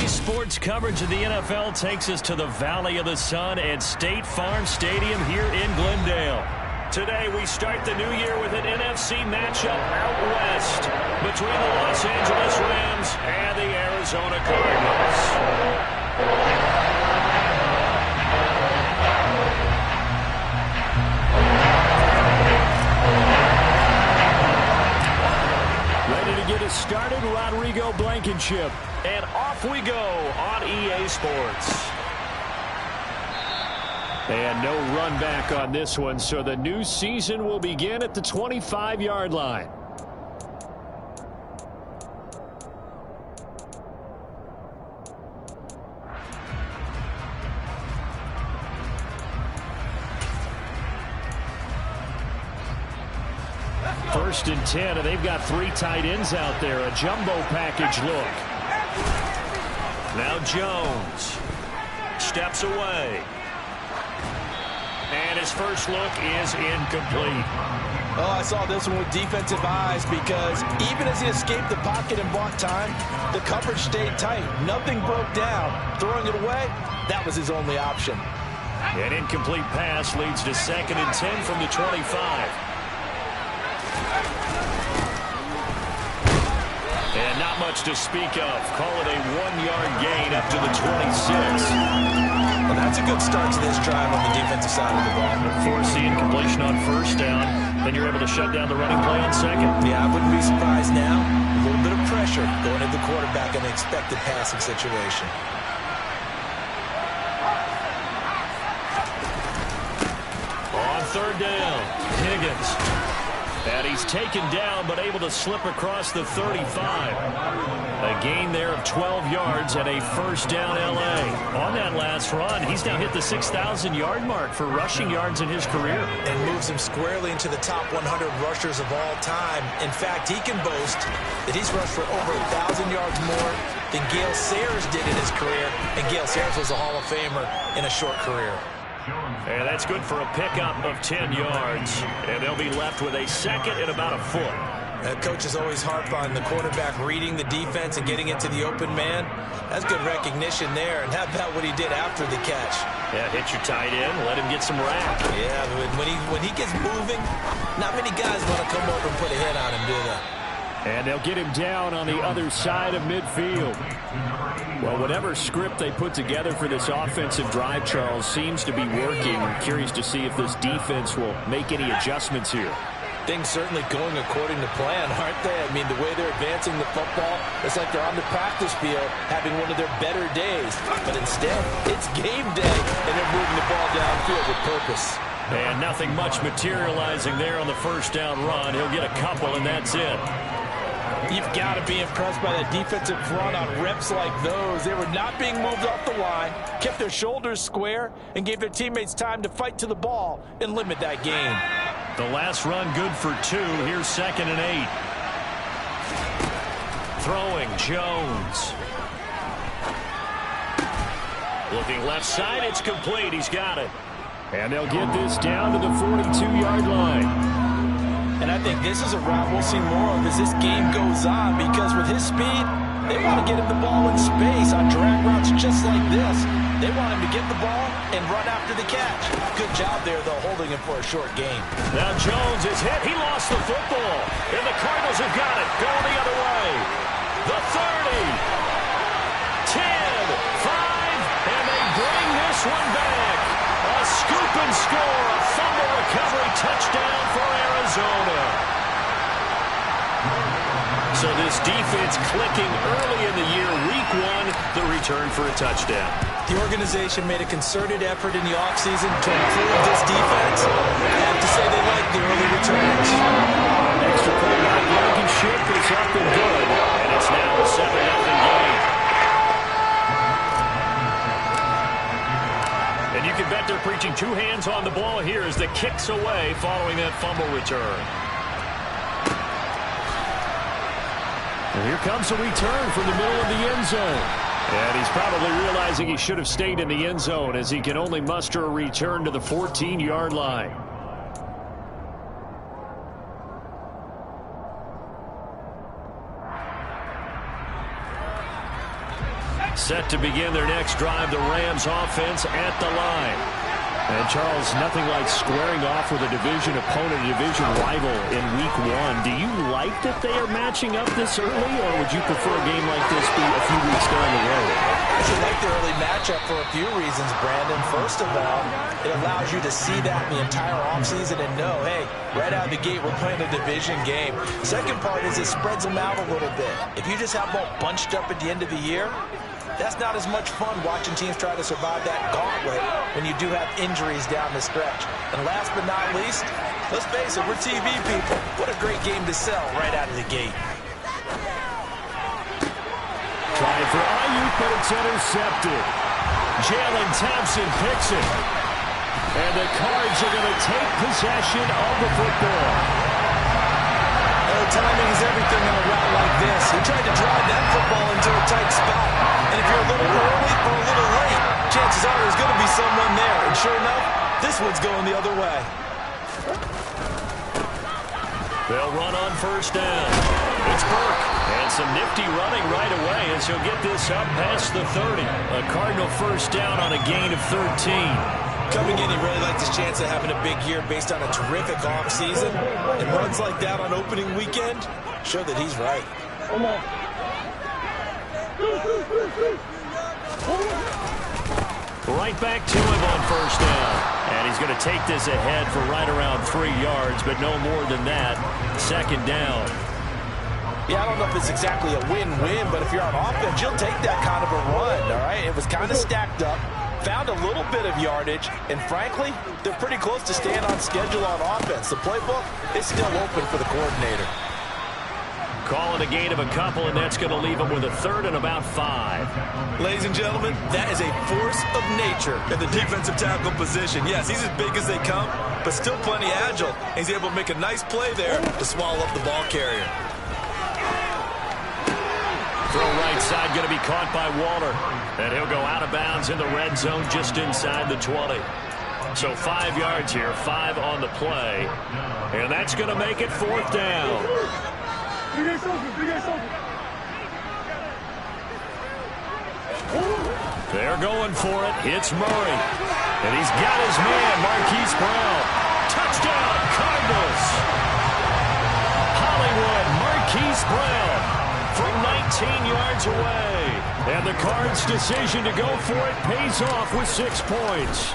Sports coverage of the NFL takes us to the Valley of the Sun and State Farm Stadium here in Glendale. Today we start the new year with an NFC matchup out west between the Los Angeles Rams and the Arizona Cardinals. Ready to get us started, Rodrigo Blankenship. And off we go on EA Sports. And no run back on this one, so the new season will begin at the 25-yard line. First and 10, and they've got 3 tight ends out there. A jumbo package look. Now Jones steps away. And his first look is incomplete. Oh, I saw this one with defensive eyes because even as he escaped the pocket and bought time, the coverage stayed tight. Nothing broke down. Throwing it away, that was his only option. An incomplete pass leads to 2nd and 10 from the 25. And not much to speak of. Call it a 1-yard gain up to the 26. Well, that's a good start to this drive on the defensive side of the ball. Force the incompletion on first down. Then you're able to shut down the running play on second. Yeah, I wouldn't be surprised now. A little bit of pressure going at the quarterback in an expected passing situation. On 3rd down, Higgins. And he's taken down, but able to slip across the 35. A gain there of 12 yards and a first down L.A. On that last run, he's now hit the 6,000-yard mark for rushing yards in his career. And moves him squarely into the top 100 rushers of all time. In fact, he can boast that he's rushed for over 1,000 yards more than Gale Sayers did in his career. And Gale Sayers was a Hall of Famer in a short career. And that's good for a pickup of 10 yards. And they'll be left with a 2nd and about a foot. Coaches always harp on the quarterback reading the defense and getting into the open man. That's good recognition there. And how about what he did after the catch? Yeah, hit your tight end, let him get some rack. Yeah, when he gets moving, not many guys want to come over and put a hit on him, do they? And they'll get him down on the other side of midfield. Well, whatever script they put together for this offensive drive, Charles, seems to be working. I'm curious to see if this defense will make any adjustments here. Things certainly going according to plan, aren't they? I mean, the way they're advancing the football, it's like they're on the practice field having one of their better days. But instead, it's game day, and they're moving the ball downfield with purpose. And nothing much materializing there on the first down run. He'll get a couple, and that's it. You've got to be impressed by that defensive front on reps like those. They were not being moved off the line, kept their shoulders square, and gave their teammates time to fight to the ball and limit that gain. The last run good for 2. Here's 2nd and 8. Throwing, Jones. Looking left side, it's complete. He's got it. And they'll get this down to the 42-yard line. And I think this is a route we'll see more of as this game goes on, because with his speed, they want to get him the ball in space on drag routes just like this. They want him to get the ball and run after the catch. Good job there, though, holding him for a short gain. Now Jones is hit. He lost the football. And the Cardinals have got it. Going the other way. The 30. 10, 5, and they bring this one back. A scoop and score. A fumble recovery touchdown for Arizona. So this defense clicking early in the year. Week 1, the return for a touchdown. The organization made a concerted effort in the offseason to improve this defense. I have to say they like the early returns. Extra point by Blankenship is up and good. And it's now a 7-0 game. And you can bet they're preaching 2 hands on the ball here as the kick's away following that fumble return. And here comes a return from the middle of the end zone. And he's probably realizing he should have stayed in the end zone as he can only muster a return to the 14-yard line. Set to begin their next drive, the Rams offense at the line. And, Charles, nothing like squaring off with a division opponent, a division rival in Week 1. Do you like that they are matching up this early, or would you prefer a game like this be a few weeks down the road? I actually like the early matchup for a few reasons, Brandon. First of all, it allows you to see that in the entire offseason and know, hey, right out of the gate, we're playing a division game. Second part is it spreads them out a little bit. If you just have them all bunched up at the end of the year, that's not as much fun watching teams try to survive that gauntlet when you do have injuries down the stretch. And last but not least, let's face it, we're TV people. What a great game to sell right out of the gate. Trying for Ayuk, but it's intercepted. Jalen Thompson picks it. And the Cards are going to take possession of the football. Timing is everything on a route like this. He tried to drive that football into a tight spot. And if you're a little early or a little late, chances are there's going to be someone there. And sure enough, this one's going the other way. They'll run on first down. It's Burke. And some nifty running right away as he'll get this up past the 30. A Cardinal first down on a gain of 13. Coming in, he really likes his chance of having a big year based on a terrific offseason. And runs like that on opening weekend show that he's right. Right back to him on first down. And he's going to take this ahead for right around 3 yards, but no more than that. Second down. Yeah, I don't know if it's exactly a win-win, but if you're on offense, you'll take that kind of a run, all right? It was kind of stacked up. Found a little bit of yardage, and frankly, they're pretty close to staying on schedule on offense. The playbook is still open for the coordinator. Calling a gain of a couple, and that's going to leave them with a third and about 5. Ladies and gentlemen, that is a force of nature in the defensive tackle position. Yes, he's as big as they come, but still plenty agile. He's able to make a nice play there to swallow up the ball carrier. Throw right side going to be caught by Waller. And he'll go out of bounds in the red zone just inside the 20. So 5 yards here, 5 on the play. And that's going to make it fourth down. They're going for it. It's Murray. And he's got his man, Marquise Brown. Touchdown, Cardinals. Hollywood, Marquise Brown from 19 yards away. And the Cards' decision to go for it pays off with 6 points.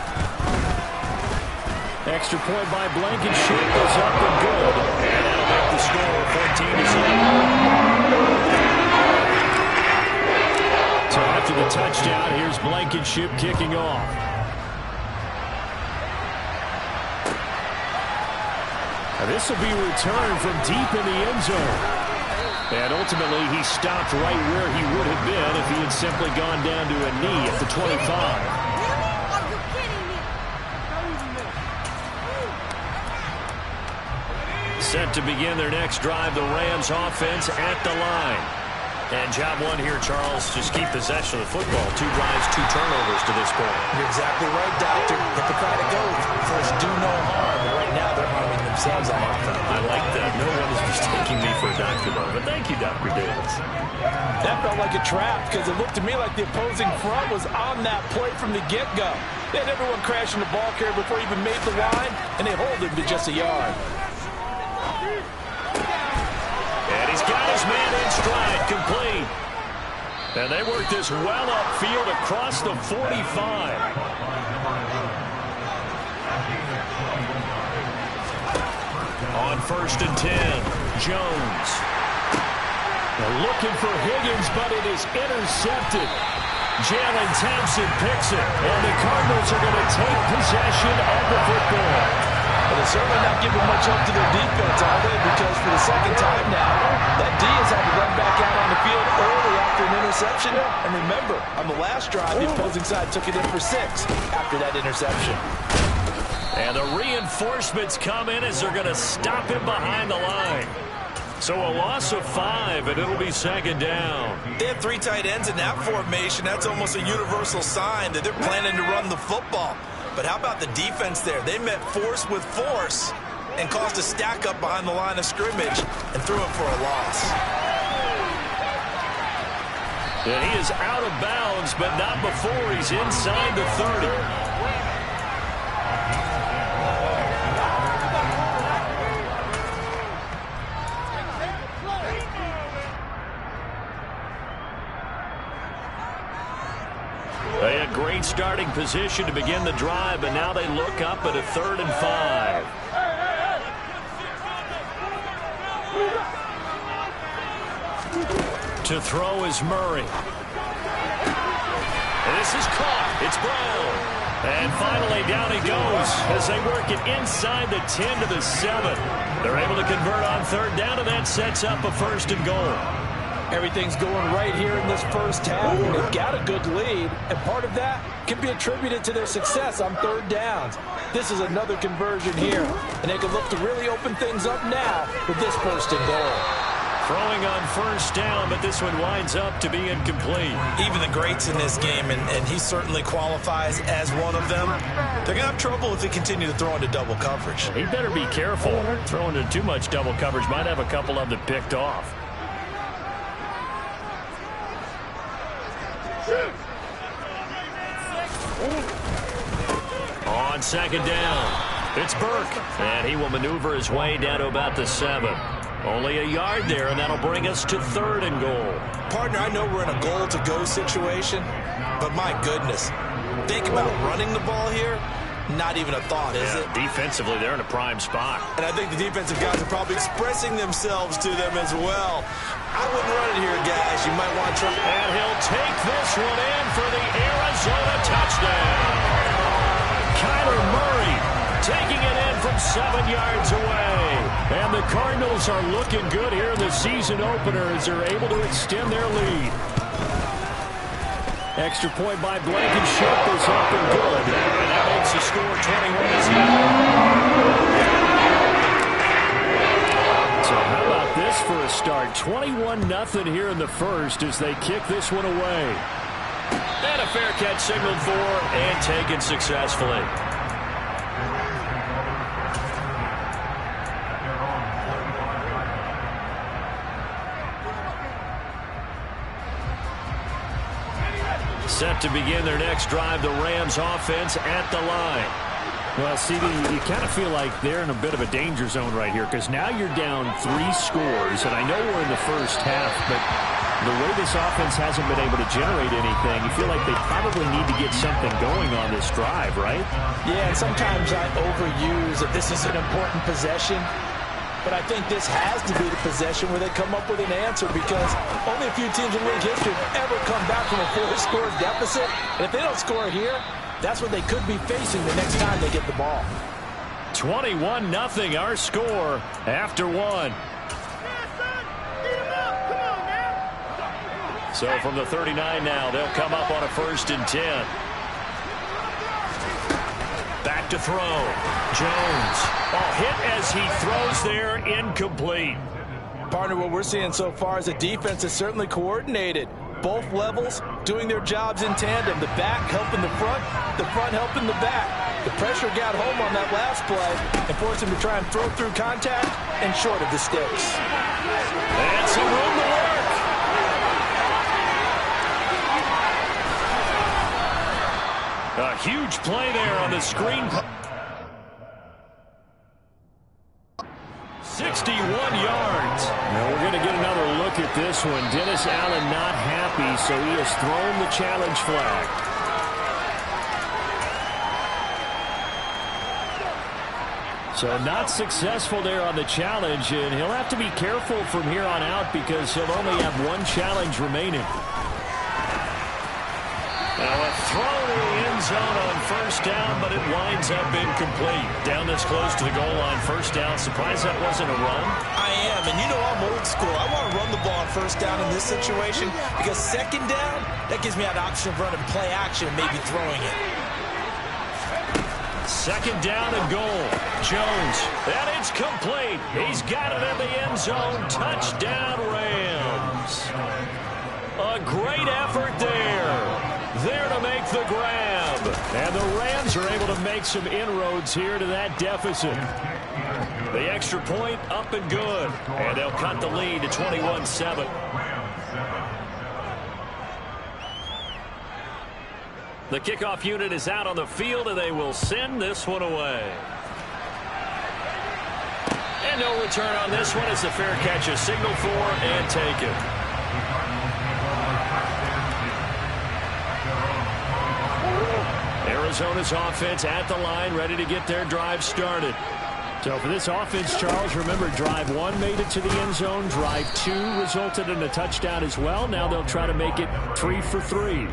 Extra point by Blankenship is up and good. And that'll make the score 14-7. So after the touchdown, here's Blankenship kicking off. And this will be returned from deep in the end zone. And ultimately, he stopped right where he would have been if he had simply gone down to a knee at the 25. Set to begin their next drive, the Rams offense at the line. And job one here, Charles, just keep possession of the football. 2 drives, 2 turnovers to this point. You're exactly right, Doctor. Hippocratic oath. First, do no harm. Right now, they're harming themselves on offense. I like that. No one is mistaking me for a doctor, though. But thank you, Dr. Davis. That felt like a trap because it looked to me like the opposing front was on that play from the get-go. They had everyone crashing the ball carrier before he even made the line, and they hold him to just a yard. And he's got his man in stride, complete. And they work this well upfield across the 45. On first and 10, Jones. They're looking for Higgins, but it is intercepted. Jalen Thompson picks it, and the Cardinals are going to take possession of the football. Well, they're certainly not giving much up to their defense, are they? Because for the second time now, that D has had to run back out on the field early after an interception. And remember, on the last drive, the opposing side took it in for 6 after that interception. And the reinforcements come in as they're going to stop him behind the line. So a loss of 5, and it'll be second down. They have 3 tight ends in that formation. That's almost a universal sign that they're planning to run the football. But how about the defense there? They met force with force and caused a stack up behind the line of scrimmage and threw it for a loss. And he is out of bounds, but not before he's inside the 30. They had great starting position to begin the drive, but now they look up at a 3rd and 5. To throw is Murray. And this is caught. It's Brown. And finally down he goes as they work it inside the 10 to the 7. They're able to convert on 3rd down, and that sets up a 1st and goal. Everything's going right here in this first half. They've got a good lead, and part of that can be attributed to their success on 3rd downs. This is another conversion here, and they can look to really open things up now with this 1st and goal. Throwing on 1st down, but this one winds up to be incomplete. Even the greats in this game, and he certainly qualifies as one of them, they're going to have trouble if they continue to throw into double coverage. He better be careful. Throwing into too much double coverage might have a couple of them picked off. On 2nd down, it's Burke, and he will maneuver his way down to about the 7. Only a yard there, and that'll bring us to 3rd and goal. Partner, I know we're in a goal-to-go situation, but my goodness, think about running the ball here. Not even a thought, is it? Defensively, they're in a prime spot. And I think the defensive guys are probably expressing themselves to them as well. I wouldn't run it here, guys. You might want to try. And he'll take this one in for the Arizona touchdown. Kyler Murray taking it in from 7 yards away. And the Cardinals are looking good here in the season opener as they're able to extend their lead. Extra point by Blankenship is up and good. And that makes the score 21-7. So how about this for a start? 21-0 here in the first as they kick this one away. And a fair catch signaled for and taken successfully. Set to begin their next drive, the Rams offense at the line. Well, CD, you kind of feel like they're in a bit of a danger zone right here because now you're down 3 scores, and I know we're in the first half, but the way this offense hasn't been able to generate anything, you feel like they probably need to get something going on this drive, right? Yeah, and sometimes I overuse that this is an important possession. But I think this has to be the possession where they come up with an answer because only a few teams in league history have ever come back from a 4-score deficit. And if they don't score here, that's what they could be facing the next time they get the ball. 21-0 our score after 1. So from the 39 now, they'll come up on a 1st and 10. Back to throw. Jones. Hit as he throws there, incomplete. Partner, what we're seeing so far is the defense is certainly coordinated. Both levels doing their jobs in tandem. The back helping the front helping the back. The pressure got home on that last play and forced him to try and throw through contact and short of the sticks. And some room to work. A huge play there on the screen. 61 yards. Now we're going to get another look at this one. Dennis Allen not happy, so he has thrown the challenge flag. So not successful there on the challenge, and he'll have to be careful from here on out because he'll only have 1 challenge remaining. Now a throw to the end zone on 1st down, but it winds up incomplete. Down this close to the goal line, 1st down. Surprised that wasn't a run? I am, and you know I'm old school. I want to run the ball on 1st down in this situation because 2nd down, that gives me an option of running play action and maybe throwing it. 2nd down and goal. Jones, and it's complete. He's got it in the end zone. Touchdown, Rams. A great effort there. There to make the grab. And the Rams are able to make some inroads here to that deficit. The extra point up and good. And they'll cut the lead to 21-7. The kickoff unit is out on the field, and they will send this one away. And no return on this one. It's a fair catch, a signal for, and taken. Arizona's offense at the line, ready to get their drive started. So for this offense, Charles, remember, drive 1 made it to the end zone. Drive 2 resulted in a touchdown as well. Now they'll try to make it 3 for 3.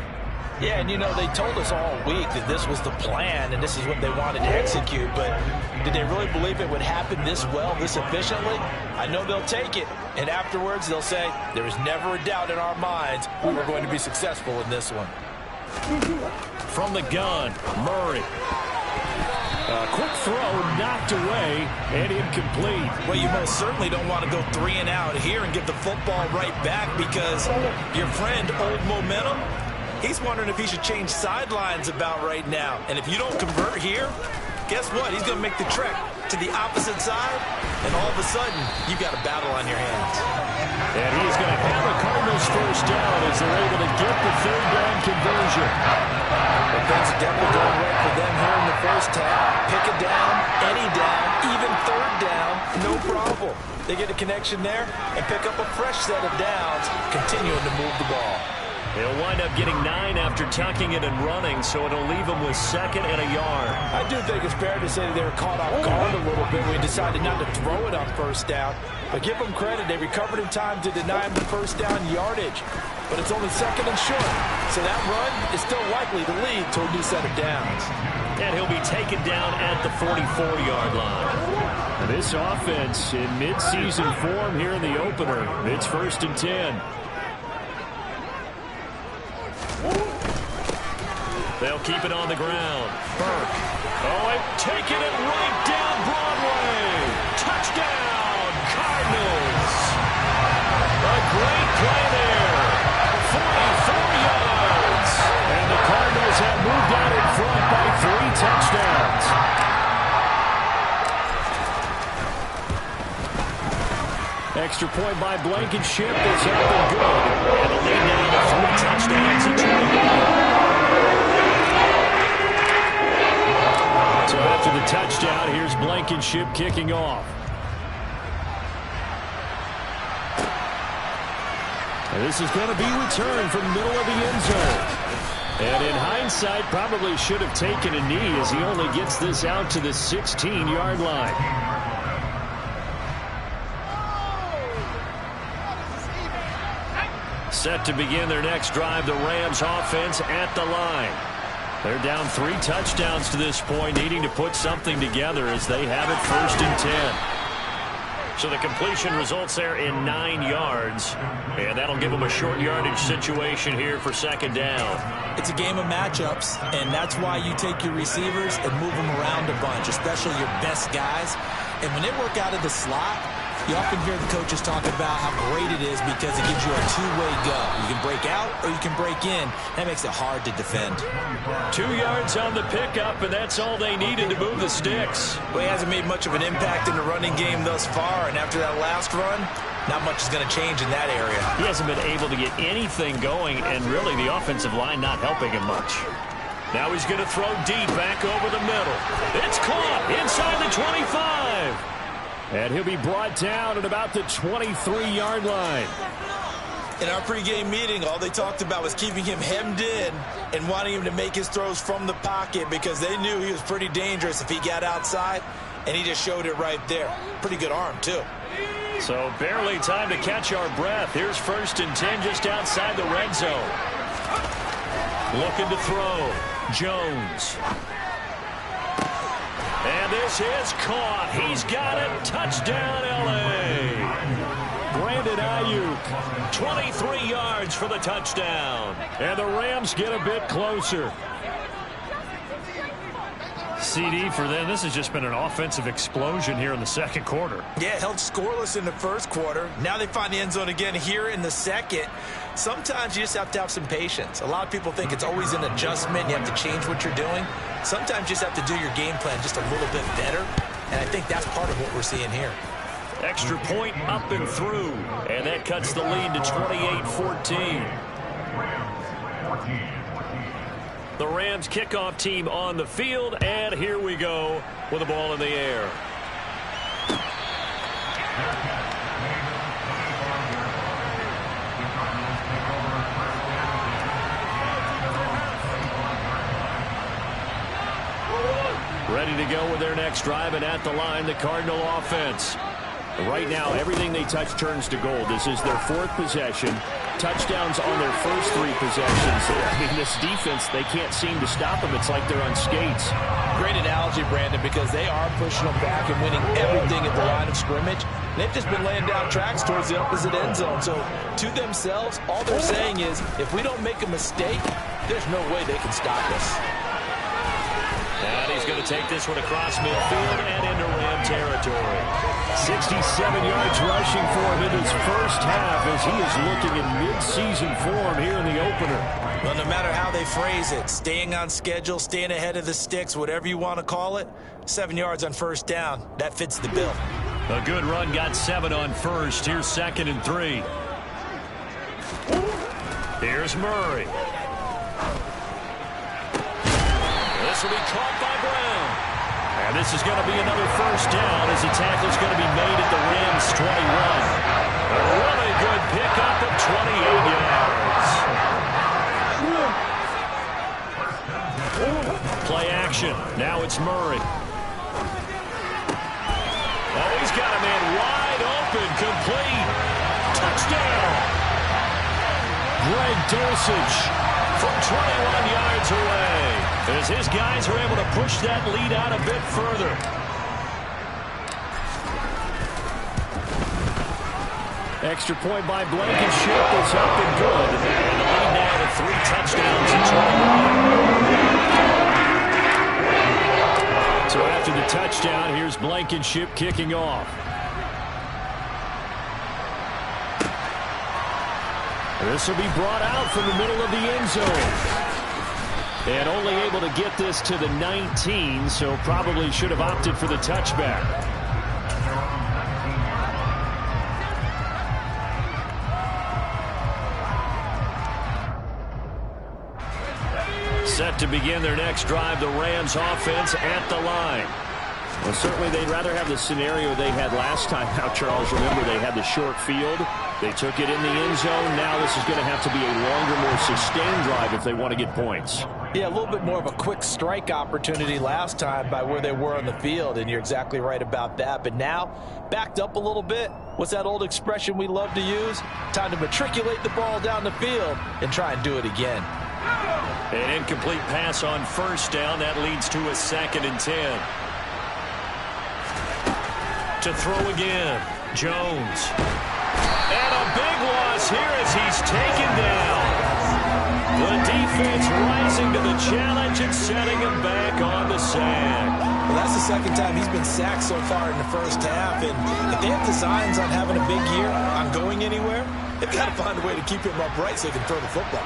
Yeah, and, you know, they told us all week that this was the plan and this is what they wanted to execute. But did they really believe it would happen this well, this efficiently? I know they'll take it. And afterwards, they'll say, there was never a doubt in our minds we were going to be successful in this one. From the gun, Murray. A quick throw knocked away and incomplete. Well, you most certainly don't want to go 3 and out here and get the football right back because your friend, Old Momentum, he's wondering if he should change sidelines about right now. And if you don't convert here, guess what? He's going to make the trek to the opposite side, and all of a sudden, you've got a battle on your hands. And he's going to have a Cardinals first down as they're able to get the 3rd down conversion. But that's definitely going right for them here in the first half. Pick a down, any down, even 3rd down, no problem. They get a connection there and pick up a fresh set of downs, continuing to move the ball. They'll wind up getting 9 after tucking it and running, so it'll leave them with 2nd and a yard. I do think it's fair to say that they were caught off guard a little bit when we decided not to throw it on first down. But give them credit, they recovered in time to deny him the first down yardage. But it's only 2nd and short, so that run is still likely to lead to a new set of downs. And he'll be taken down at the 44-yard line. And this offense in midseason form here in the opener. It's 1st and 10. They'll keep it on the ground. Burke. Oh, and taking it right down Broadway. Touchdown, Cardinals. A great play there. 44 yards. And the Cardinals have moved out in front by 3 touchdowns. Extra point by Blankenship is up and good. And the lead now to 3 touchdowns and 21. So after the touchdown, here's Blankenship kicking off. And this is going to be returned from the middle of the end zone. And in hindsight, probably should have taken a knee as he only gets this out to the 16-yard line. Set to begin their next drive, the Rams offense at the line. They're down 3 touchdowns to this point, needing to put something together as they have it 1st and 10. So the completion results there in 9 yards, and that'll give them a short yardage situation here for 2nd down. It's a game of matchups, and that's why you take your receivers and move them around a bunch, especially your best guys. And when they work out of the slot, you often hear the coaches talk about how great it is because it gives you a 2-way go. You can break out or you can break in. That makes it hard to defend. 2 yards on the pickup, and that's all they needed to move the sticks. Well, he hasn't made much of an impact in the running game thus far, and after that last run, not much is going to change in that area. He hasn't been able to get anything going, and really the offensive line not helping him much. Now he's going to throw deep back over the middle. It's caught inside the 25. And he'll be brought down at about the 23-yard line. In our pregame meeting, all they talked about was keeping him hemmed in and wanting him to make his throws from the pocket because they knew he was pretty dangerous if he got outside, and he just showed it right there. Pretty good arm, too. So barely time to catch our breath. Here's 1st and 10 just outside the red zone. Looking to throw. Jones. And this is caught. He's got it. Touchdown, L.A. Brandon Ayuk, 23 yards for the touchdown. And the Rams get a bit closer. CD for them. This has just been an offensive explosion here in the 2nd quarter. Yeah, held scoreless in the 1st quarter. Now they find the end zone again here in the 2nd. Sometimes you just have to have some patience. A lot of people think it's always an adjustment. You have to change what you're doing. Sometimes you just have to do your game plan just a little bit better. And I think that's part of what we're seeing here. Extra point up and through. And that cuts the lead to 28-14. The Rams kickoff team on the field, and here we go with the ball in the air. Ready to go with their next drive, and at the line, the Cardinal offense. Right now, everything they touch turns to gold. This is their 4th possession. Touchdowns on their first 3 possessions. I mean, this defense, they can't seem to stop them. It's like they're on skates. Great analogy, Brandon, because they are pushing them back and winning everything at the line of scrimmage. They've just been laying down tracks towards the opposite end zone. So, to themselves, all they're saying is, if we don't make a mistake, there's no way they can stop us. And he's going to take this one across midfield and into Ram territory. 67 yards rushing for him in his first half as he is looking in mid-season form here in the opener. Well, no matter how they phrase it, staying on schedule, staying ahead of the sticks, whatever you want to call it, 7 yards on first down, that fits the bill. A good run, got 7 on first. Here's 2nd and 3. Here's Murray. This will be caught by Brown. And this is going to be another first down as the tackle is going to be made at the Rams 21. A really good pickup of 28 yards. Play action. Now it's Murray. Oh, he's got a man wide open, complete. Touchdown. Greg Dulcich from 21 yards away, as his guys are able to push that lead out a bit further. Extra point by Blankenship is up and good. And the lead now to 3 touchdowns and 21. So after the touchdown, here's Blankenship kicking off. This will be brought out from the middle of the end zone. And only able to get this to the 19, so probably should have opted for the touchback. Set to begin their next drive, the Rams offense at the line. Well, certainly they'd rather have the scenario they had last time out, Charles. Remember, they had the short field. They took it in the end zone. Now this is going to have to be a longer, more sustained drive if they want to get points. Yeah, a little bit more of a quick strike opportunity last time by where they were on the field, and you're exactly right about that. But now, backed up a little bit. What's that old expression we love to use? Time to matriculate the ball down the field and try and do it again. An incomplete pass on first down. That leads to a 2nd and 10. To throw again, Jones. And a big loss here as he's taken down. The defense rising to the challenge and setting him back on the sack. Well, that's the 2nd time he's been sacked so far in the first half. And if they have designs on having a big year, on going anywhere, they've got to find a way to keep him upright so they can throw the football.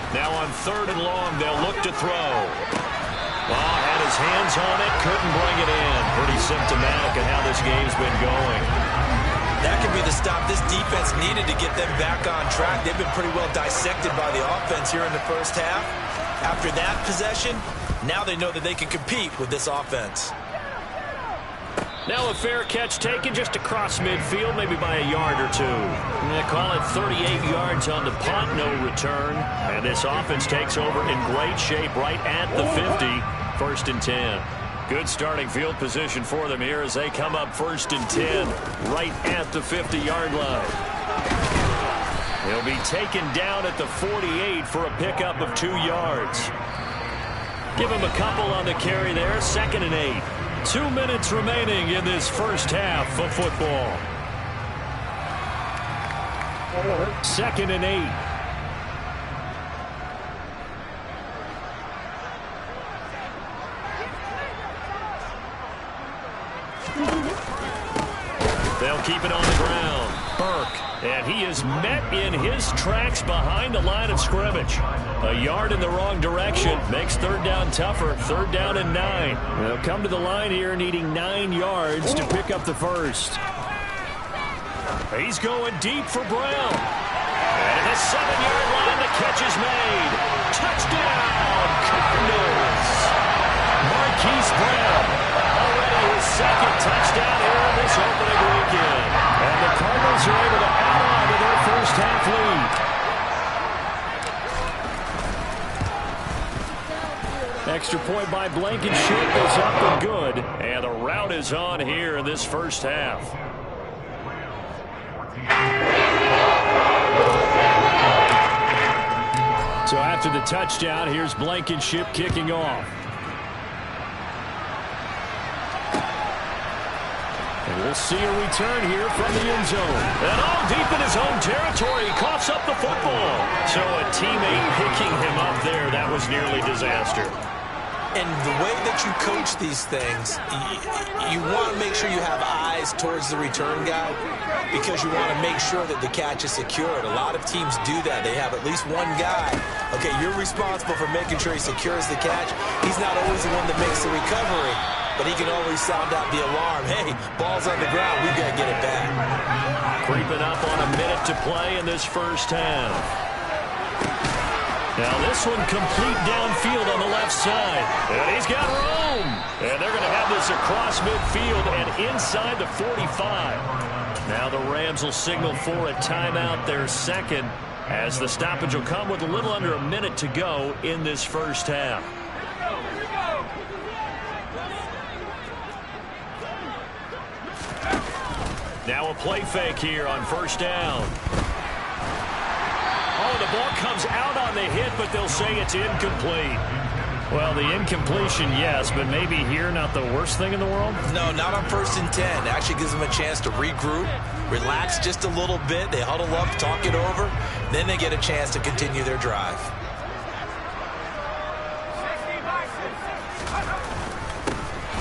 Now on 3rd and long, they'll look to throw. Well, had his hands on it, couldn't bring it in. Pretty symptomatic of how this game's been going. That could be the stop this defense needed to get them back on track. They've been pretty well dissected by the offense here in the first half. After that possession, now they know that they can compete with this offense. Now a fair catch taken just across midfield, maybe by a yard or 2. They call it 38 yards on the punt, no return. And this offense takes over in great shape right at the 50, 1st and 10. Good starting field position for them here as they come up 1st and 10, right at the 50-yard line. He'll be taken down at the 48 for a pickup of 2 yards. Give him a couple on the carry there, 2nd and 8. 2 minutes remaining in this first half of football. 2nd and 8. They'll keep it on the ground. Burke. And he is met in his tracks behind the line of scrimmage. A yard in the wrong direction makes 3rd down tougher. 3rd down and 9. They'll come to the line here needing 9 yards to pick up the first. He's going deep for Brown. And the 7-yard line, the catch is made. Touchdown, Cardinals. Marquise Brown, already his second touchdown here in this opening weekend. And the Cardinals are able to add on to their first half lead. Extra point by Blankenship is up and good. And the route is on here in this first half. So after the touchdown, here's Blankenship kicking off. And we'll see a return here from the end zone. And all deep in his own territory, he coughs up the football. So a teammate picking him up there, that was nearly disaster. And the way that you coach these things, you want to make sure you have eyes towards the return guy because you want to make sure that the catch is secured. A lot of teams do that. They have at least one guy. Okay, you're responsible for making sure he secures the catch. He's not always the one that makes the recovery, but he can always sound out the alarm. Hey, ball's on the ground. We've got to get it back. Creeping up on a minute to play in this first half. Now this one complete downfield on the left side. And he's got room. And they're going to have this across midfield and inside the 45. Now the Rams will signal for a timeout, their second, as the stoppage will come with a little under a minute to go in this first half. Now a play fake here on first down. Oh, the ball comes out on the hit, but they'll say it's incomplete. Well, the incompletion, yes, but maybe here not the worst thing in the world? No, not on 1st and 10. Actually gives them a chance to regroup, relax just a little bit. They huddle up, talk it over. Then they get a chance to continue their drive.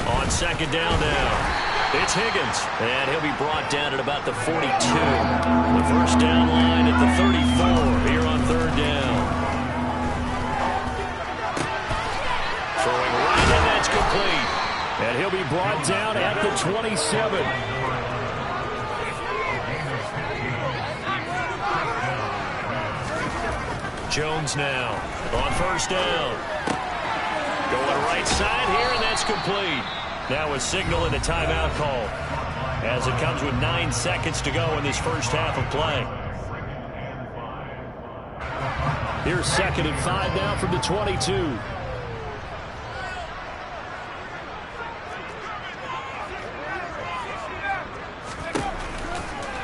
On second down now. It's Higgins, and he'll be brought down at about the 42. The first down line at the 34 here on third down. Throwing right, and that's complete. And he'll be brought down at the 27. Jones now on first down. Going right side here, and that's complete. Now a signal and a timeout call as it comes with 9 seconds to go in this first half of play. Here's 2nd and 5 now from the 22.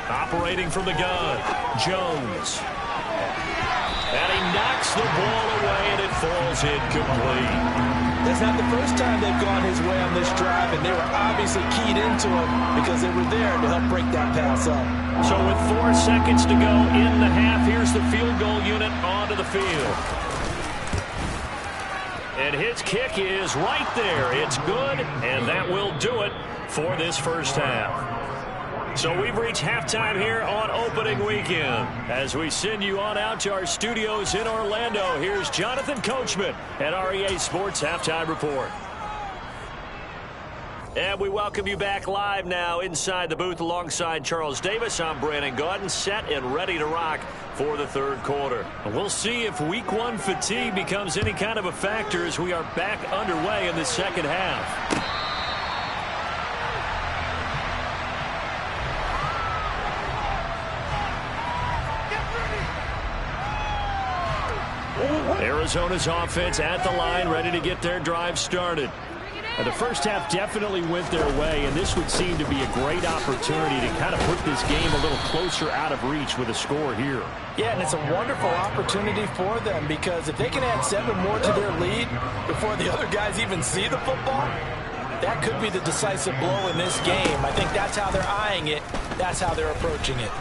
Operating from the gun, Jones. And he knocks the ball away, and it falls incomplete. That's not the first time they've gone his way on this drive, and they were obviously keyed into him because they were there to help break that pass up. So with 4 seconds to go in the half, here's the field goal unit onto the field. And his kick is right there. It's good, and that will do it for this first half. So we've reached halftime here on opening weekend. As we send you on out to our studios in Orlando, here's Jonathan Coachman at REA Sports Halftime Report. And we welcome you back live now inside the booth alongside Charles Davis. I'm Brandon Gaudin, set and ready to rock for the third quarter. And we'll see if week 1 fatigue becomes any kind of a factor as we are back underway in the second half. Arizona's offense at the line, ready to get their drive started. And the first half definitely went their way, and this would seem to be a great opportunity to kind of put this game a little closer out of reach with a score here. Yeah, and it's a wonderful opportunity for them because if they can add 7 more to their lead before the other guys even see the football, that could be the decisive blow in this game. I think that's how they're eyeing it. That's how they're approaching it.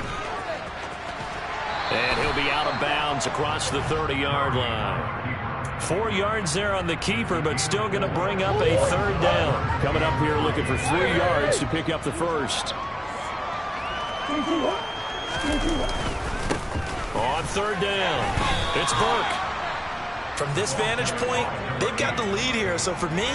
And he'll be out of bounds across the 30-yard line. 4 yards there on the keeper, but still going to bring up a third down. Coming up here looking for 3 yards to pick up the first. On third down, it's Burke. From this vantage point, they've got the lead here. So for me,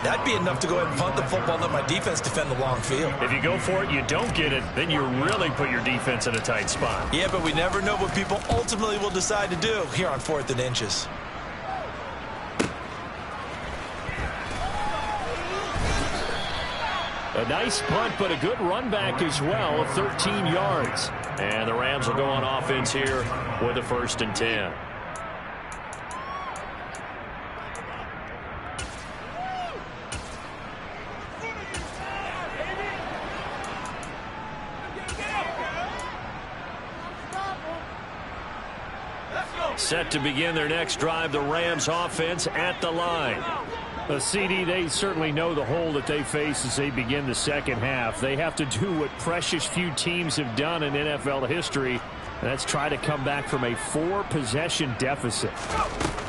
that'd be enough to go ahead and punt the football and let my defense defend the long field. If you go for it, you don't get it, then you really put your defense in a tight spot. Yeah, but we never know what people ultimately will decide to do here on 4th and inches. A nice punt, but a good run back as well of 13 yards. And the Rams will go on offense here with a 1st and 10. Set to begin their next drive, the Rams offense at the line. CD, they certainly know the hole that they face as they begin the second half. They have to do what precious few teams have done in NFL history, and that's try to come back from a 4-possession deficit.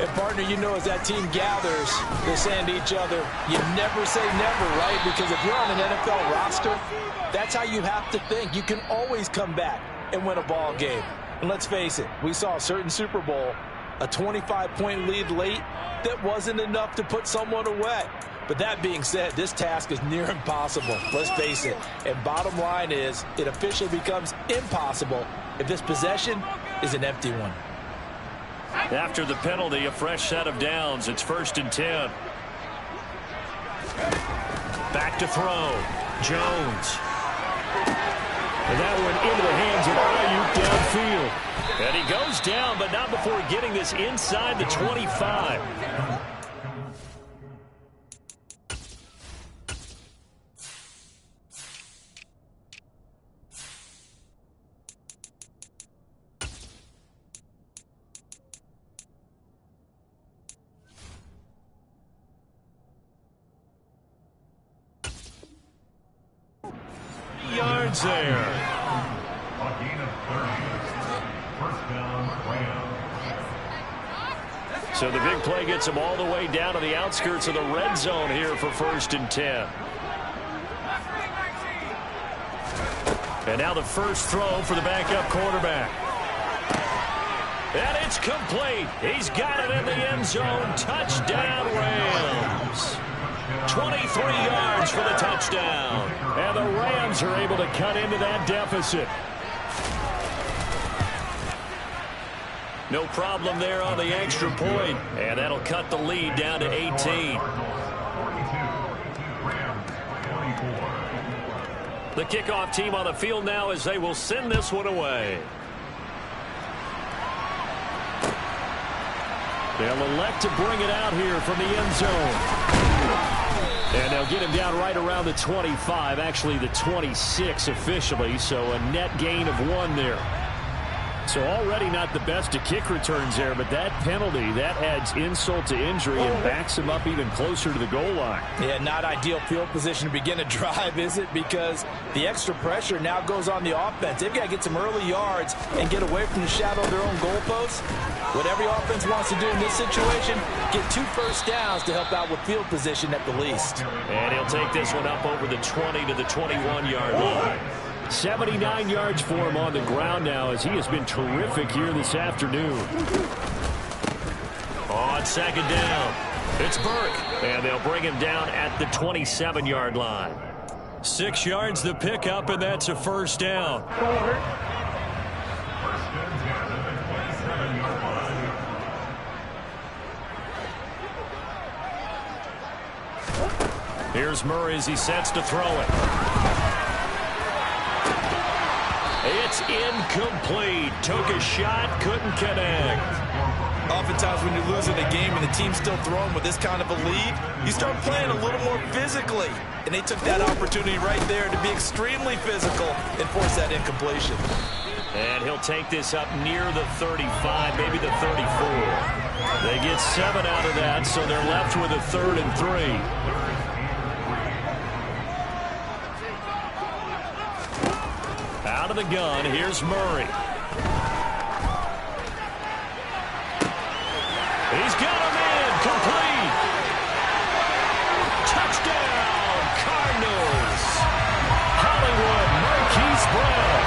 And, partner, you know as that team gathers, they're saying to each other, you never say never, right? Because if you're on an NFL roster, that's how you have to think. You can always come back and win a ball game. And let's face it, we saw a certain Super Bowl, a 25-point lead late, that wasn't enough to put someone away. But that being said, this task is near impossible. Let's face it. And bottom line is, it officially becomes impossible if this possession is an empty one. After the penalty, a fresh set of downs. It's 1st and 10. Back to throw. Jones. And that one into the hands of Ayuk downfield. And he goes down, but not before getting this inside the 25. Yards there. So the big play gets him all the way down to the outskirts of the red zone here for 1st and 10. And now the first throw for the backup quarterback. And it's complete. He's got it in the end zone. Touchdown, Rams. 23 yards for the touchdown. And the Rams are able to cut into that deficit. No problem there on the extra point. And that'll cut the lead down to 18. The kickoff team on the field now as they will send this one away. They'll elect to bring it out here from the end zone. And they'll get him down right around the 25, actually the 26 officially, so a net gain of 1 there. So already not the best of kick returns there, but that penalty, that adds insult to injury and backs him up even closer to the goal line. Yeah, not ideal field position to begin a drive, is it? Because the extra pressure now goes on the offense. They've got to get some early yards and get away from the shadow of their own goalposts. What every offense wants to do in this situation, get 2 first downs to help out with field position at the least. And he'll take this one up over the 20 to the 21-yard line. 79 yards for him on the ground now as he has been terrific here this afternoon. On 2nd down, it's Burke. And they'll bring him down at the 27-yard line. 6 yards the pickup, and that's a first down. Here's Murray as he sets to throw it. It's incomplete. Took a shot, couldn't connect. Oftentimes when you're losing a game and the team's still throwing with this kind of a lead, you start playing a little more physically. And they took that opportunity right there to be extremely physical and force that incompletion. And he'll take this up near the 35, maybe the 34. They get 7 out of that, so they're left with a 3rd and 3. Out of the gun, here's Murray. He's got him in, complete. Touchdown, Cardinals. Hollywood Marquise Brown,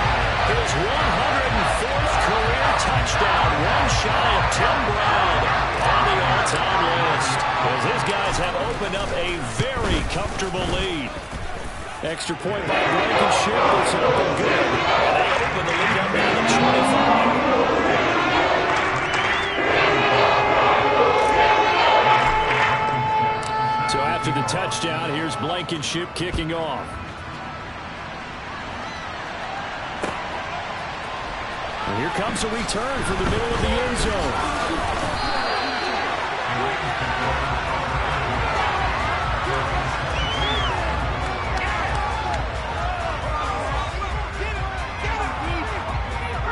his 104th career touchdown, one shy of Tim Brown on the guys have opened up a very comfortable lead. Extra point by Blankenship. It's up and good. And they open the lead up now to 25. So after the touchdown, here's Blankenship kicking off. And here comes a return from the middle of the end zone.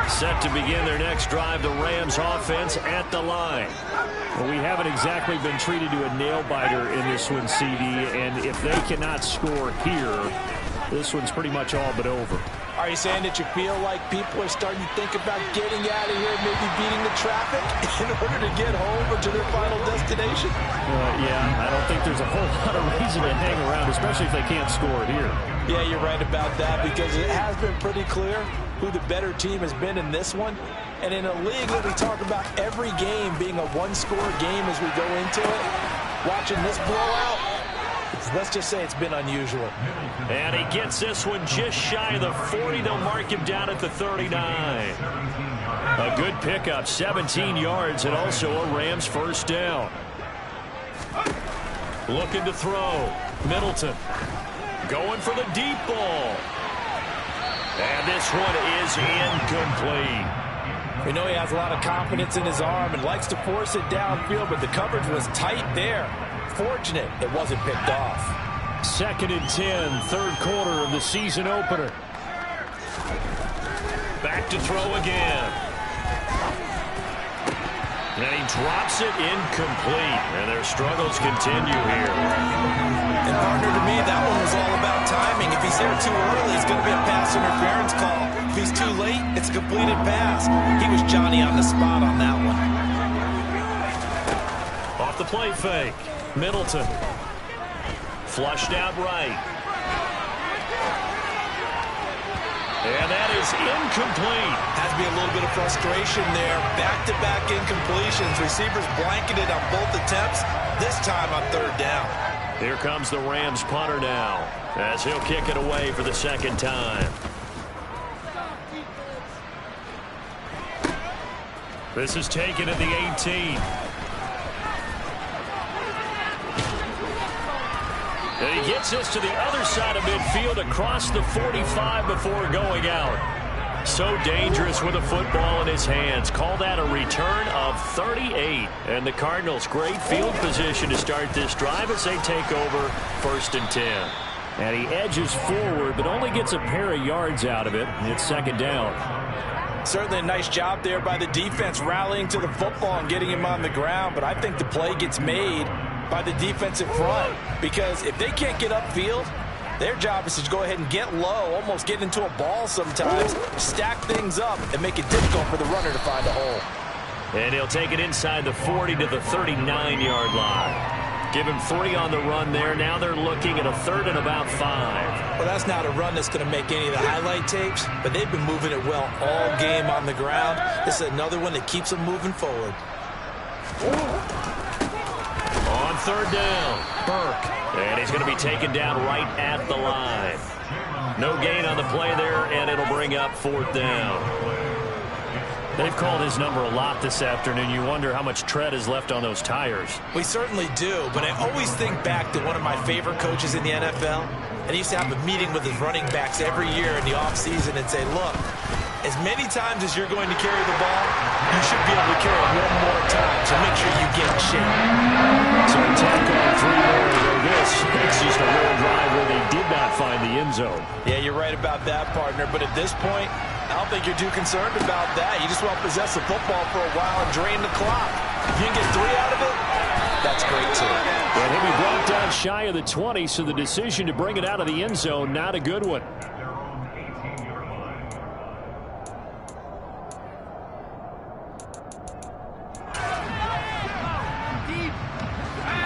Set to begin their next drive, the Rams offense at the line. Well, we haven't exactly been treated to a nail-biter in this one, CD, and if they cannot score here, this one's pretty much all but over. Are you saying that you feel like people are starting to think about getting out of here, maybe beating the traffic in order to get home or to their final destination? Yeah, I don't think there's a whole lot of reason to hang around, especially if they can't score here. Yeah, you're right about that, because it has been pretty clear who the better team has been in this one. And in a league that we talk about every game being a one-score game as we go into it, watching this blowout, let's just say it's been unusual. And he gets this one just shy of the 40. They'll mark him down at the 39. A good pickup, 17 yards, and also a Rams first down. Looking to throw. Middleton going for the deep ball. And this one is incomplete. We know he has a lot of confidence in his arm and likes to force it downfield, but the coverage was tight there. Fortunate it wasn't picked off. 2nd and 10, third quarter of the season opener. Back to throw again. And he drops it incomplete. And their struggles continue here. And partner, to me, that one was all about timing. If he's there too early, it's going to be a pass interference call. If he's too late, it's a completed pass. He was Johnny on the spot on that one. Off the play fake. Middleton. Flushed out right. And that is incomplete. Has to be a little bit of frustration there. Back-to-back incompletions. Receivers blanketed on both attempts, this time on third down. Here comes the Rams punter now, as he'll kick it away for the second time. This is taken at the 18. And he gets this to the other side of midfield across the 45 before going out. So dangerous with a football in his hands. Call that a return of 38. And the Cardinals, great field position to start this drive as they take over 1st and 10. And he edges forward, but only gets a pair of yards out of it. And it's 2nd down. Certainly a nice job there by the defense rallying to the football and getting him on the ground. But I think the play gets made by the defensive front, because if they can't get upfield, their job is to go ahead and get low, almost get into a ball sometimes, stack things up, and make it difficult for the runner to find a hole. And he'll take it inside the 40 to the 39-yard line. Give him 3 on the run there. Now they're looking at a 3rd and about 5. Well, that's not a run that's going to make any of the highlight tapes, but they've been moving it well all game on the ground. This is another one that keeps them moving forward. On 3rd down, Burke. And he's going to be taken down right at the line. No gain on the play there, and it'll bring up 4th down. They've called his number a lot this afternoon. You wonder how much tread is left on those tires. We certainly do, but I always think back to one of my favorite coaches in the NFL. And he used to have a meeting with his running backs every year in the offseason and say, look, as many times as you're going to carry the ball, you should be able to carry it one more time, so make sure you get in shape. So attack on 3 more. This is just a real drive where they did not find the end zone. Yeah, you're right about that, partner. But at this point, I don't think you're too concerned about that. You just want to possess the football for a while and drain the clock. If you can get 3 out of it, that's great too. And he'll be brought down shy of the 20, so the decision to bring it out of the end zone, not a good one.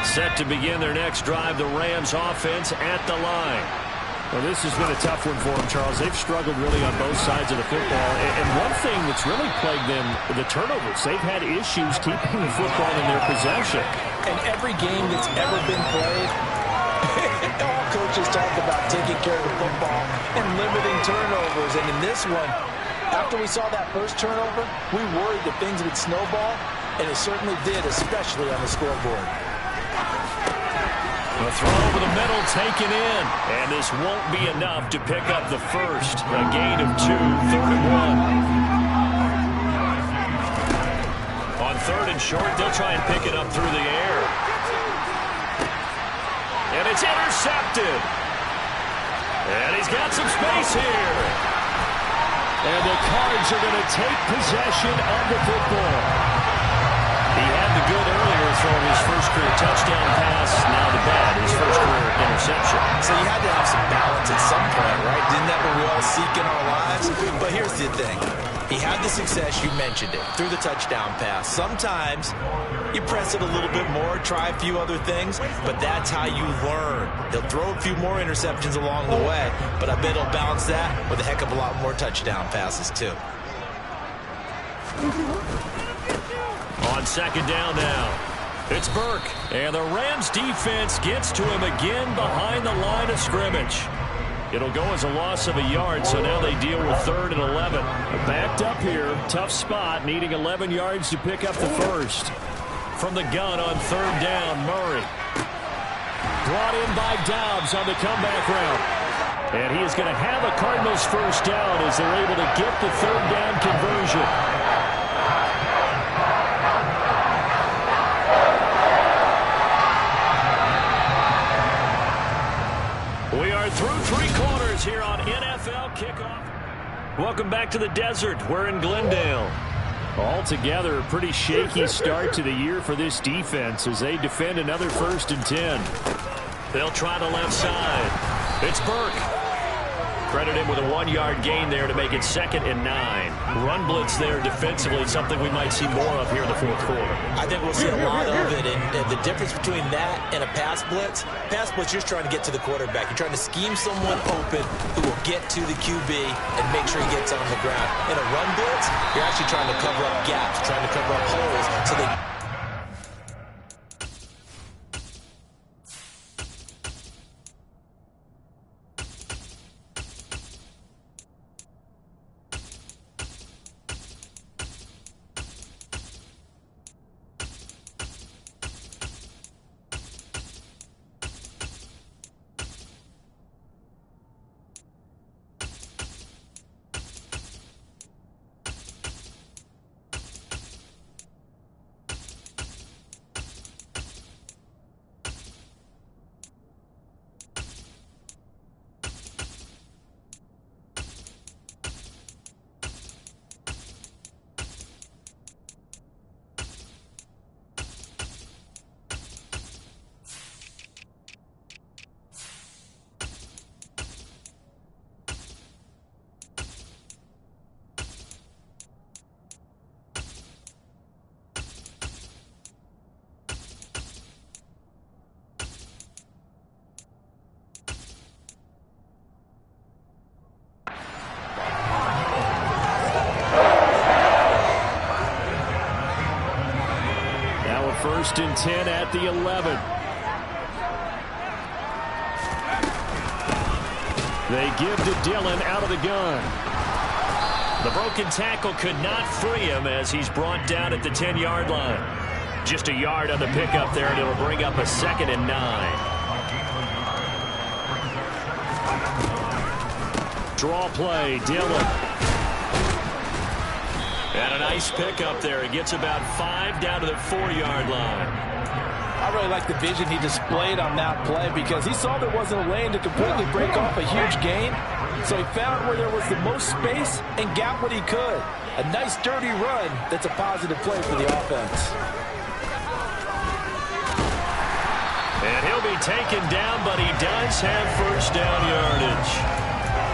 Set to begin their next drive, the Rams offense at the line. Well, this has been a tough one for them, Charles. They've struggled really on both sides of the football. And one thing that's really plagued them, the turnovers. They've had issues keeping the football in their possession. And every game that's ever been played, all coaches talk about taking care of the football and limiting turnovers. And in this one, after we saw that first turnover, we worried that things would snowball, and it certainly did, especially on the scoreboard. The throw over the middle taken in. And this won't be enough to pick up the first. A gain of 2, 3rd and 1. On 3rd and short, they'll try and pick it up through the air. And it's intercepted. And he's got some space here. And the Cards are going to take possession of the football. He had the good earlier throwing his first career touchdown pass. Now the bad, his first career interception. So you had to have some balance at some point, right? Didn't that what we all seek in our lives? But here's the thing. He had the success, you mentioned it, through the touchdown pass. Sometimes you press it a little bit more, try a few other things, but that's how you learn. He'll throw a few more interceptions along the way, but I bet he'll balance that with a heck of a lot more touchdown passes, too. On 2nd down now, it's Burke. And the Rams defense gets to him again behind the line of scrimmage. It'll go as a loss of a yard, so now they deal with 3rd and 11. Backed up here, tough spot, needing 11 yards to pick up the first. From the gun on 3rd down, Murray. Brought in by Dobbs on the comeback route. And he is going to have a Cardinals first down as they're able to get the 3rd down conversion. We are through 3 quarters here on NFL Kickoff. Welcome back to the desert. We're in Glendale. Altogether, a pretty shaky start to the year for this defense as they defend another 1st and 10. They'll try the left side. It's Burke. Credit him with a 1-yard gain there to make it 2nd and 9. Run blitz there defensively, something we might see more of here in the 4th quarter. I think we'll see a lot of it, and the difference between that and a pass blitz, you're just trying to get to the quarterback. You're trying to scheme someone open who will get to the QB and make sure he gets on the ground. In a run blitz, you're actually trying to cover up gaps, trying to cover up holes so they... First and 10 at the 11. They give to Dillon out of the gun. The broken tackle could not free him as he's brought down at the 10-yard line. Just a yard on the pickup there, and it'll bring up a 2nd and 9. Draw play, Dillon. And a nice pickup there. He gets about 5 down to the 4-yard line. I really like the vision he displayed on that play because he saw there wasn't a lane to completely break off a huge gain. So he found where there was the most space and got what he could. A nice dirty run that's a positive play for the offense. And he'll be taken down, but he does have first down yardage.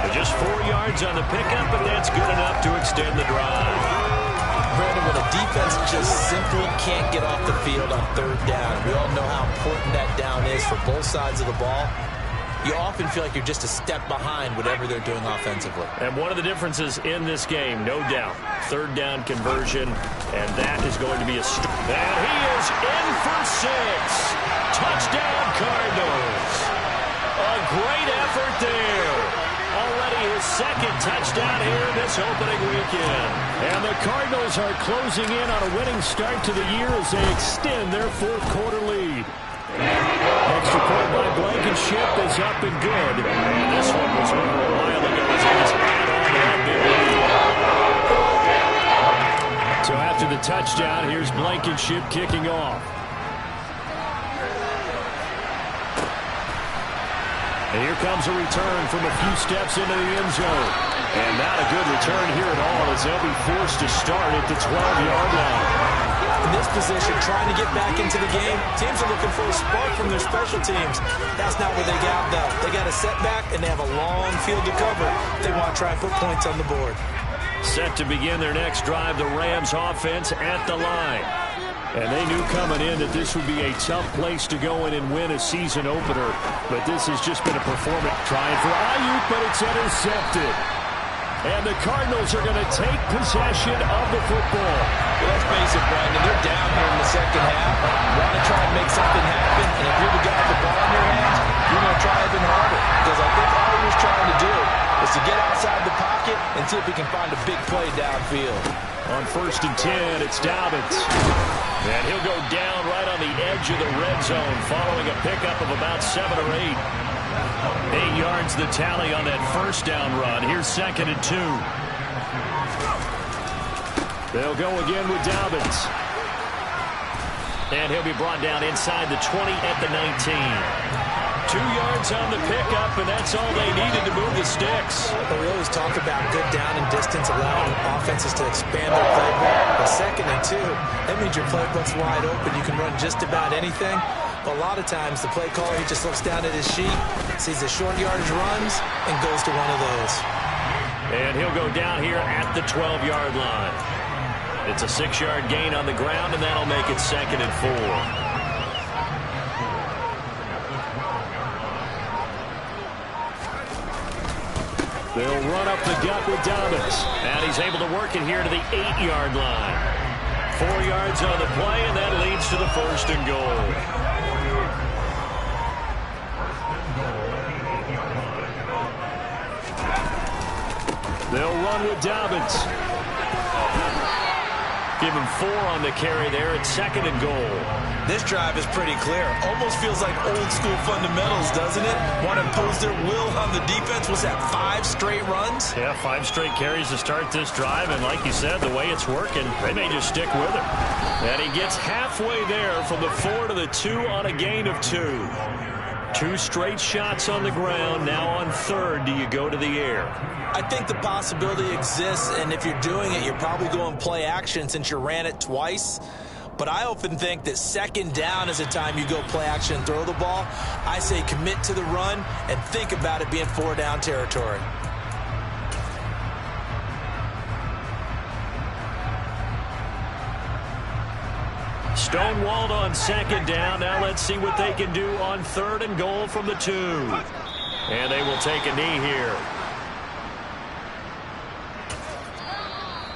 Just 4 yards on the pickup, but that's good enough to extend the drive. Brandon, when a defense just simply can't get off the field on 3rd down, we all know how important that down is for both sides of the ball. you often feel like you're just a step behind whatever they're doing offensively. And one of the differences in this game, no doubt, third down conversion, and that is going to be a and he is in for 6. Touchdown, Cardinals. A great effort there. Already his second touchdown here this opening weekend. And the Cardinals are closing in on a winning start to the year as they extend their fourth-quarter lead. Extra point by Blankenship is up and good. And this one was over a while ago as he was added on to that big lead. So after the touchdown, here's Blankenship kicking off. And here comes a return from a few steps into the end zone. And not a good return here at all as they'll be forced to start at the 12-yard line. In this position, trying to get back into the game, teams are looking for a spark from their special teams. That's not what they got, though. They got a setback, and they have a long field to cover. They want to try and put points on the board. Set to begin their next drive, the Rams offense at the line. And they knew coming in that this would be a tough place to go in and win a season opener. But this has just been a performance. Trying for Ayuk, but it's intercepted. And the Cardinals are going to take possession of the football. Well, let's face it, Brandon, they're down here in the second half. You want to try and make something happen, and if you're the guy with the ball in your hands, you're going to try even harder. Because I think all he was trying to do is to get outside the pocket and see if he can find a big play downfield. On 1st and 10, it's Dobbins. And he'll go down right on the edge of the red zone following a pickup of about 7 or 8. 8 yards the tally on that first down run. Here's 2nd and 2. They'll go again with Dobbins. And he'll be brought down inside the 20 at the 19. 2 yards on the pickup, and that's all they needed to move the sticks. But we always talk about good down and distance, allowing offenses to expand their playbook. But 2nd and 2, that means your playbook's wide open. You can run just about anything. But a lot of times, the play caller, he just looks down at his sheet, sees the short yardage runs, and goes to one of those. And he'll go down here at the 12-yard line. It's a 6-yard gain on the ground, and that'll make it 2nd and 4. They'll run up the gut with Dobbins. And he's able to work it here to the 8-yard line. 4 yards on the play, and that leads to the 1st and goal. They'll run with Dobbins. Give him 4 on the carry there at 2nd and goal. This drive is pretty clear. Almost feels like old school fundamentals, doesn't it? Want to impose their will on the defense. Was that 5 straight runs? Yeah, 5 straight carries to start this drive. And like you said, the way it's working, they may just stick with it. And he gets halfway there from the 4 to the 2 on a gain of 2. 2 straight shots on the ground. Now on 3rd, do you go to the air? I think the possibility exists, and if you're doing it, you're probably going play action since you ran it twice. But I often think that 2nd down is the time you go play action and throw the ball. I say commit to the run and think about it being 4-down territory. Stonewalled on 2nd down. Now let's see what they can do on 3rd and goal from the 2. And they will take a knee here.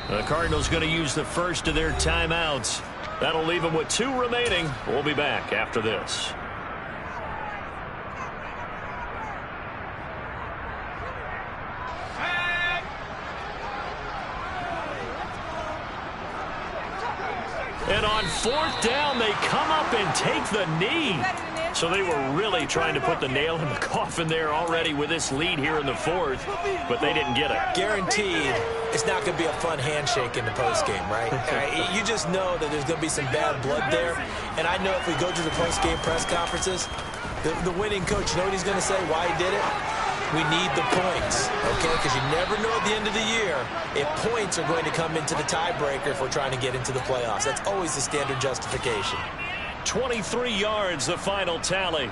The Cardinals going to use the first of their timeouts. That'll leave them with 2 remaining. We'll be back after this. And on 4th down, they come up and take the knee. So they were really trying to put the nail in the coffin there already with this lead here in the 4th, but they didn't get it. Guaranteed, it's not going to be a fun handshake in the postgame, right? You just know that there's going to be some bad blood there. And I know if we go to the postgame press conferences, the winning coach, you know what he's going to say, why he did it? We need the points, okay? Because you never know at the end of the year if points are going to come into the tiebreaker if we're trying to get into the playoffs. That's always the standard justification. 23 yards, the final tally.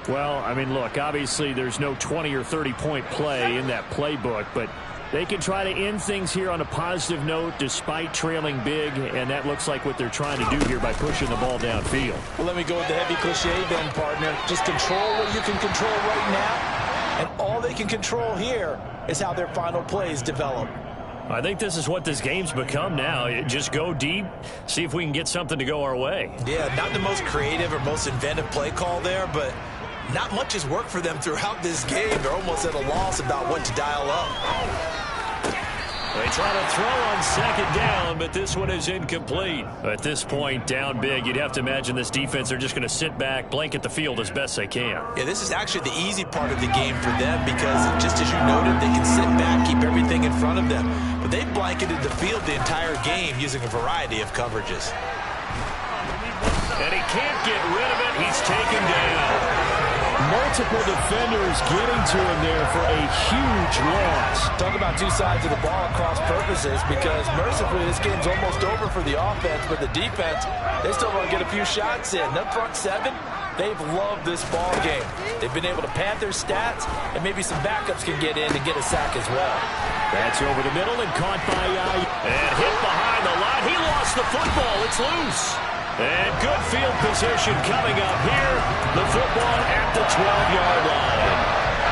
Well, I mean, look, obviously there's no 20 or 30-point play in that playbook, but They can try to end things here on a positive note despite trailing big, and that looks like what they're trying to do here by pushing the ball downfield. Well, let me go with the heavy cliche then, partner. Just control what you can control right now, and all they can control here is how their final plays develop. I think this is what this game's become now. Just go deep, see if we can get something to go our way. Yeah, not the most creative or most inventive play call there, but not much has worked for them throughout this game. They're almost at a loss about what to dial up. They try to throw on second down, but this one is incomplete. At this point, down big, you'd have to imagine this defense are just going to sit back, blanket the field as best they can. Yeah, this is actually the easy part of the game for them because, just as you noted, they can sit back, keep everything in front of them. But they've blanketed the field the entire game using a variety of coverages. And he can't get rid of it. He's taken down. Multiple defenders getting to him there for a huge loss. Talk about two sides of the ball across purposes, because mercifully this game's almost over for the offense, but the defense, they still want to get a few shots in. That front seven, they've loved this ball game. They've been able to pad their stats, and maybe some backups can get in and get a sack as well. That's over the middle and caught by and hit behind the line. He lost the football. It's loose. And good field position coming up here. The football at the 12-yard line.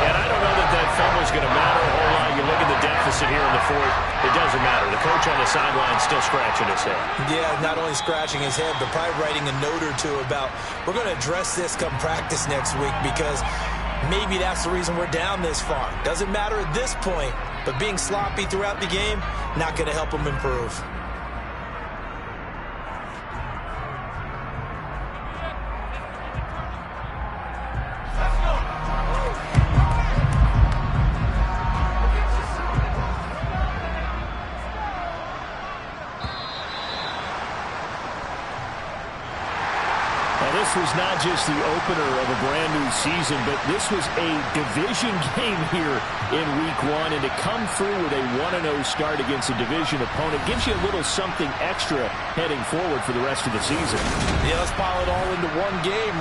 And I don't know that fumble's going to matter a whole lot. You look at the deficit here in the fourth. It doesn't matter. The coach on the sideline still scratching his head. Yeah, not only scratching his head, but probably writing a note or two about, we're going to address this come practice next week, because maybe that's the reason we're down this far. Doesn't matter at this point, but being sloppy throughout the game, not going to help them improve. This was not just the opener of a brand new season, but this was a division game here in week one. And to come through with a 1-0 start against a division opponent gives you a little something extra heading forward for the rest of the season. Yeah, let's pile it all into one game.